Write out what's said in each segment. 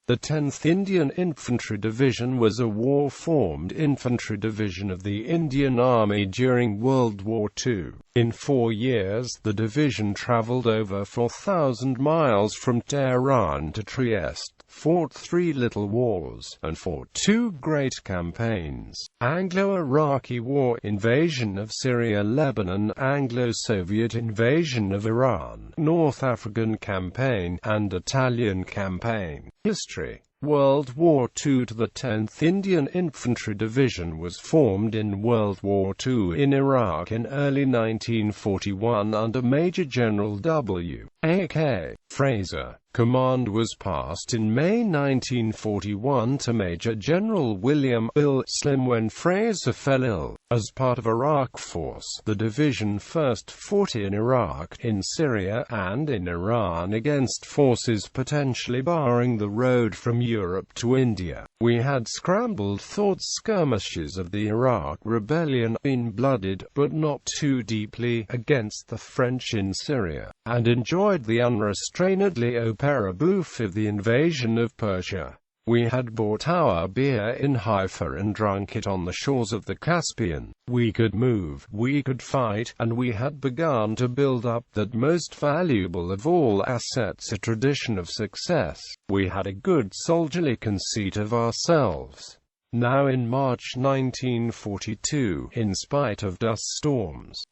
The 10th Indian Infantry Division was a war-formed infantry division of the Indian Army during World War II. In 4 years, the division traveled over 4,000 miles from Tehran to Trieste, fought 3 little wars, and fought 2 great campaigns: Anglo-Iraqi War, invasion of Syria-Lebanon, Anglo-Soviet invasion of Iran, North African Campaign, and Italian Campaign. History. World War II. The 10th Indian Infantry Division was formed in World War II in Iraq in early 1941 under Major General W. A.K. Fraser. Command was passed in May 1941 to Major General William "Bill" Slim when Fraser fell ill. As part of Iraq Force, the division first fought in Iraq, in Syria, and in Iran against forces potentially barring the road from Europe to India. We had scrambled thought skirmishes of the Iraq Rebellion, been blooded, but not too deeply, against the French in Syria, and enjoyed the unrestrainedly opera bouffe of the invasion of Persia. We had bought our beer in Haifa and drunk it on the shores of the Caspian. We could move, we could fight, and we had begun to build up that most valuable of all assets, a tradition of success. We had a good soldierly conceit of ourselves. Now in March 1942, in spite of dust storms,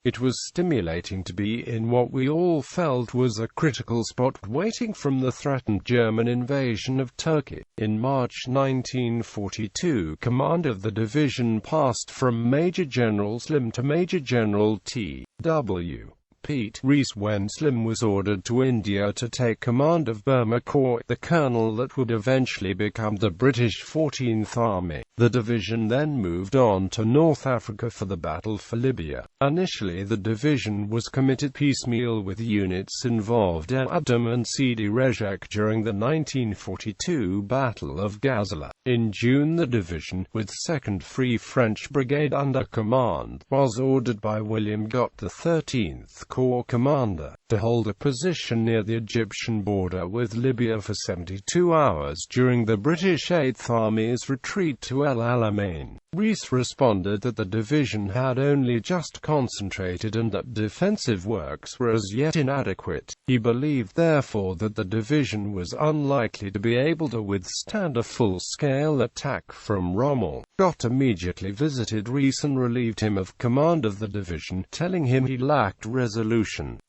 it was stimulating to be in what we all felt was a critical spot waiting from the threatened German invasion of Turkey. In March 1942, command of the division passed from Major General Slim to Major General T.W. Pete Rees when Slim was ordered to India to take command of Burma Corps, the colonel that would eventually become the British 14th Army. The division then moved on to North Africa for the battle for Libya. Initially the division was committed piecemeal with units involved at Adam and Sidi Rezak during the 1942 Battle of Gazala. In June the division, with 2nd Free French Brigade under command, was ordered by William Gott, the 13th Corps commander, to hold a position near the Egyptian border with Libya for 72 hours during the British 8th Army's retreat to El Alamein. Rees responded that the division had only just concentrated and that defensive works were as yet inadequate. He believed therefore that the division was unlikely to be able to withstand a full-scale attack from Rommel. Gott immediately visited Rees and relieved him of command of the division, telling him he lacked resolution.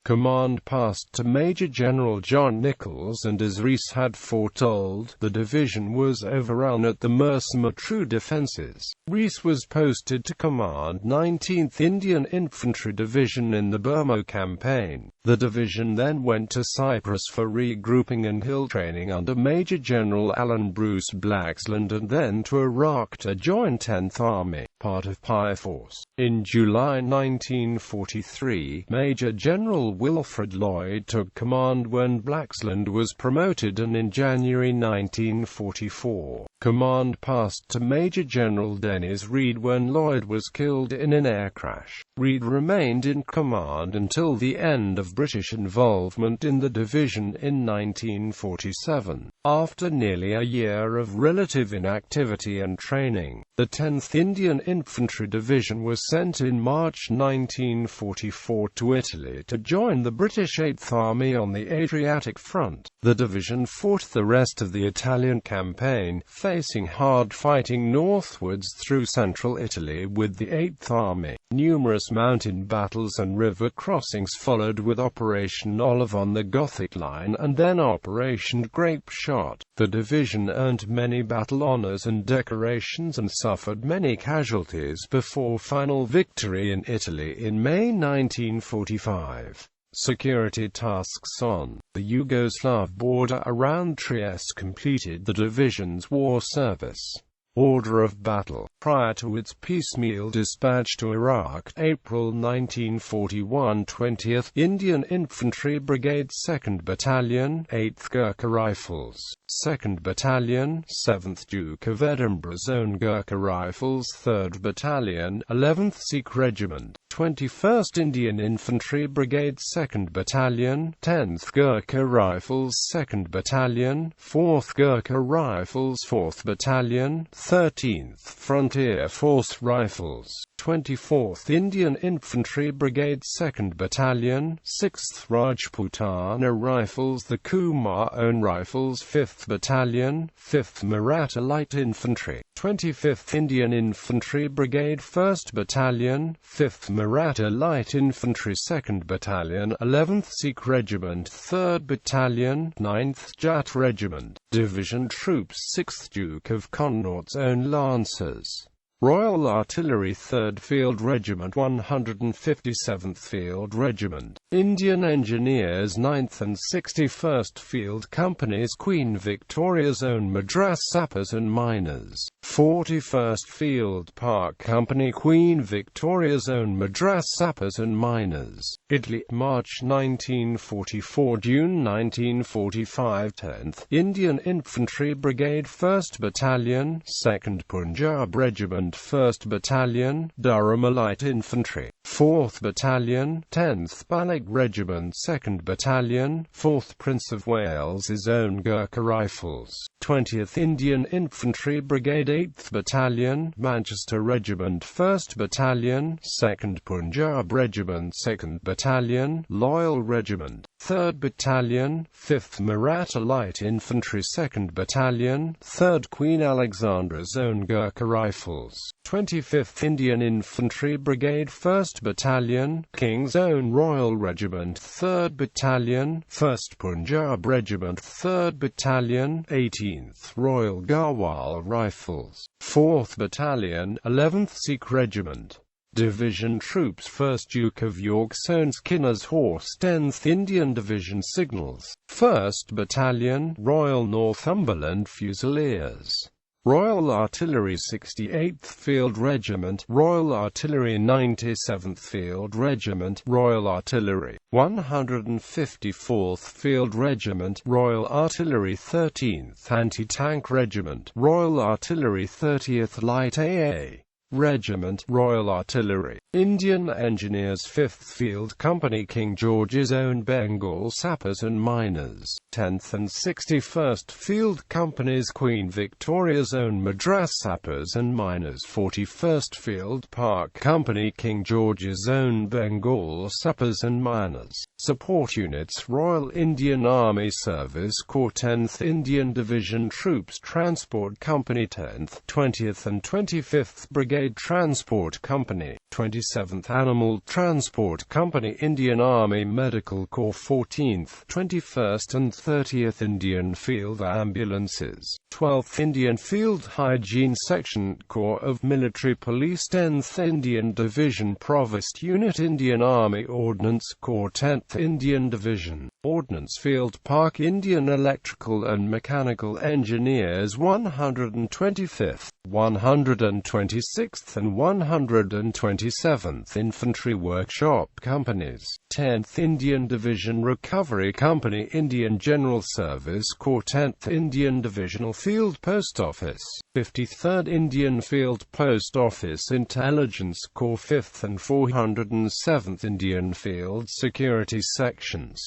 Command passed to Major General John Nichols, and as Rees had foretold, the division was overrun at the Mersema true defenses. Rees was posted to command 19th Indian Infantry Division in the Burma campaign. The division then went to Cyprus for regrouping and hill training under Major General Alan Bruce Blaxland, and then to Iraq to join 10th Army, part of PI Force. In July 1943, Major General Wilfred Lloyd took command when Blaxland was promoted, and in January 1944, command passed to Major General Dennis Reed when Lloyd was killed in an air crash. Reed remained in command until the end of British involvement in the division in 1947. After nearly a year of relative inactivity and training, the 10th Indian Infantry Division was sent in March 1944 to Italy to join the British 8th Army on the Adriatic front. The division fought the rest of the Italian campaign, facing hard fighting northwards through central Italy with the 8th Army. Numerous mountain battles and river crossings followed, with Operation Olive on the Gothic Line and then Operation Grape Shot. The division earned many battle honors and decorations and suffered many casualties before final victory in Italy in May 1945. Security tasks on the Yugoslav border around Trieste completed the division's war service. Order of battle. Prior to its piecemeal dispatch to Iraq, April 1941, 20th Indian Infantry Brigade 2nd Battalion, 8th Gurkha Rifles, 2nd Battalion, 7th Duke of Edinburgh's Own Gurkha Rifles 3rd Battalion, 11th Sikh Regiment, 21st Indian Infantry Brigade 2nd Battalion, 10th Gurkha Rifles 2nd Battalion, 4th Gurkha Rifles 4th Battalion, 13th Frontier Force Rifles, 24th Indian Infantry Brigade 2nd Battalion, 6th Rajputana Rifles, the Kumar Own Rifles 5th Battalion, 5th Maratha Light Infantry, 25th Indian Infantry Brigade 1st Battalion, 5th Maratha Light Infantry 2nd Battalion, 11th Sikh Regiment 3rd Battalion, 9th Jat Regiment, Division Troops 6th Duke of Connaught's Own Lancers, Royal Artillery 3rd Field Regiment 157th Field Regiment, Indian Engineers 9th and 61st Field Companies, Queen Victoria's Own Madras Sappers and Miners, 41st Field Park Company, Queen Victoria's Own Madras Sappers and Miners, Italy, March 1944 June 1945 10th Indian Infantry Brigade 1st Battalion, 2nd Punjab Regiment 1st Battalion, Durham Light Infantry, 4th Battalion, 10th Balag Regiment 2nd Battalion, 4th Prince of Wales's Own Gurkha Rifles, 20th Indian Infantry Brigade 8th Battalion, Manchester Regiment 1st Battalion, 2nd Punjab Regiment 2nd Battalion, Loyal Regiment, 3rd Battalion, 5th Maratha Light Infantry 2nd Battalion, 3rd Queen Alexandra's Own Gurkha Rifles, 25th Indian Infantry Brigade 1st Battalion, King's Own Royal Regiment 3rd Battalion, 1st Punjab Regiment 3rd Battalion, 18th Royal Garhwal Rifles, 4th Battalion, 11th Sikh Regiment, Division Troops 1st Duke of York's Own Skinner's Horse 10th Indian Division Signals, 1st Battalion, Royal Northumberland Fusiliers, Royal Artillery 68th Field Regiment, Royal Artillery 97th Field Regiment, Royal Artillery 154th Field Regiment, Royal Artillery 13th Anti-Tank Regiment, Royal Artillery 30th Light AA Regiment, Royal Artillery, Indian Engineers 5th Field Company, King George's Own Bengal Sappers and Miners, 10th and 61st Field Companies, Queen Victoria's Own Madras Sappers and Miners, 41st Field Park Company, King George's Own Bengal Sappers and Miners, Support Units, Royal Indian Army Service Corps, 10th Indian Division Troops Transport Company, 10th, 20th and 25th Brigade Transport Company, 27th Animal Transport Company, Indian Army Medical Corps, 14th, 21st and 30th Indian Field Ambulances, 12th Indian Field Hygiene Section, Corps of Military Police, 10th Indian Division Provost Unit, Indian Army Ordnance Corps, 10th Indian Division, Ordnance Field Park, Indian Electrical and Mechanical Engineers, 125th, 126th and 127th Infantry Workshop Companies, 10th Indian Division Recovery Company, Indian General Service Corps, 10th Indian Divisional Field Post Office, 53rd Indian Field Post Office Intelligence Corps, 5th and 407th Indian Field Security Sections.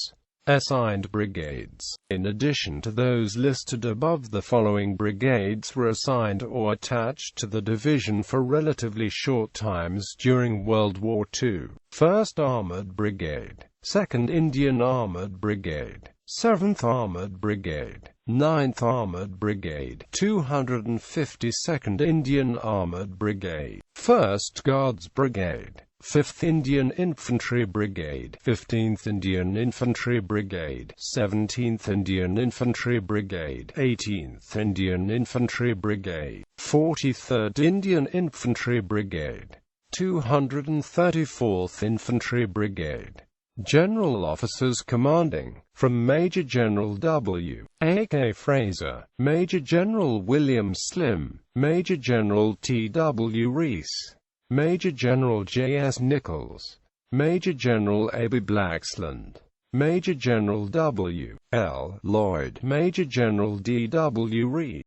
Assigned brigades. In addition to those listed above, the following brigades were assigned or attached to the division for relatively short times during World War II. 1st Armored Brigade, 2nd Indian Armored Brigade, 7th Armored Brigade, 9th Armored Brigade, 252nd Indian Armored Brigade, 1st Guards Brigade, 5th Indian Infantry Brigade, 15th Indian Infantry Brigade, 17th Indian Infantry Brigade, 18th Indian Infantry Brigade, 43rd Indian Infantry Brigade, 234th Infantry Brigade. General Officers Commanding, from Major General W. A. K. Fraser, Major General William Slim, Major General T. W. Rees, Major General J. S. Nichols, Major General A. B. Blaxland, Major General W. L. Lloyd, Major General D. W. Reed,